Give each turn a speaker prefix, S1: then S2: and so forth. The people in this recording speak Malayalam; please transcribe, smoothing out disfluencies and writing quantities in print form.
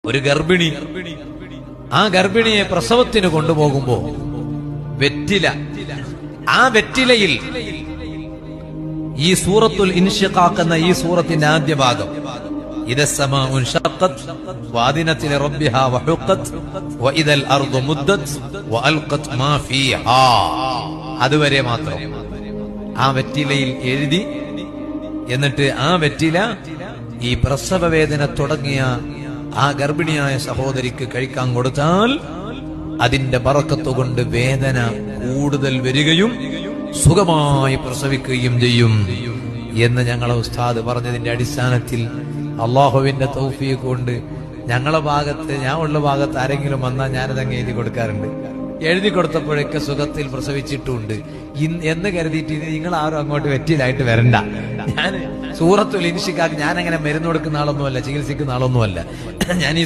S1: ഒരു ഗർഭിണി ആ ഗർഭിണിയെ പ്രസവത്തിന് കൊണ്ടുപോകുമ്പോ വെറ്റില, ആ വെറ്റിലയിൽ ഈ സൂറത്തുൽ ഇൻഷിഖാഖ് എന്ന ഈ സൂറത്തിന്റെ ആദ്യ ഭാഗം ഇദസ്സമാഉ ഇൻഷഖത് വഅദിനത് ലിറബ്ബിഹാ വഹുഖത് വഇദൽ അർദു മുദ്ദത് വഅൽഖത് മാ ഫീഹാ, അതുവരെ മാത്രം ആ വെറ്റിലയിൽ എഴുതി. എന്നിട്ട് ആ വെറ്റില ഈ പ്രസവ വേദന തുടങ്ങിയ ആ ഗർഭിണിയായ സഹോദരിക്ക് കഴിക്കാൻ കൊടുത്താൽ അതിന്റെ ബറക്കത്ത് കൊണ്ട് വേദന കൂടുതൽ വരികയും സുഖമായി പ്രസവിക്കുകയും ചെയ്യും എന്ന് ഞങ്ങളെ ഉസ്താദ് പറഞ്ഞതിന്റെ അടിസ്ഥാനത്തിൽ അള്ളാഹുവിന്റെ തൗഫീഖ് കൊണ്ട് ഞങ്ങളെ ഭാഗത്ത്, ഞാൻ ഉള്ള ഭാഗത്ത് ആരെങ്കിലും വന്നാൽ ഞാനതങ്ങ് എഴുതി കൊടുക്കാറുണ്ട്. എഴുതി കൊടുത്തപ്പോഴൊക്കെ സുഖത്തിൽ പ്രസവിച്ചിട്ടുണ്ട് എന്ന് കരുതിയിട്ട് നിങ്ങൾ ആരും അങ്ങോട്ട് വെറ്റിലായിട്ട് വരണ്ട. ഞാൻ സൂറത്തുൽ ഇൻഷിഖാഖ് ഞാനങ്ങനെ മരുന്ന് കൊടുക്കുന്ന ആളൊന്നുമല്ല, ചികിത്സിക്കുന്ന ആളൊന്നുമല്ല. ഞാൻ ഈ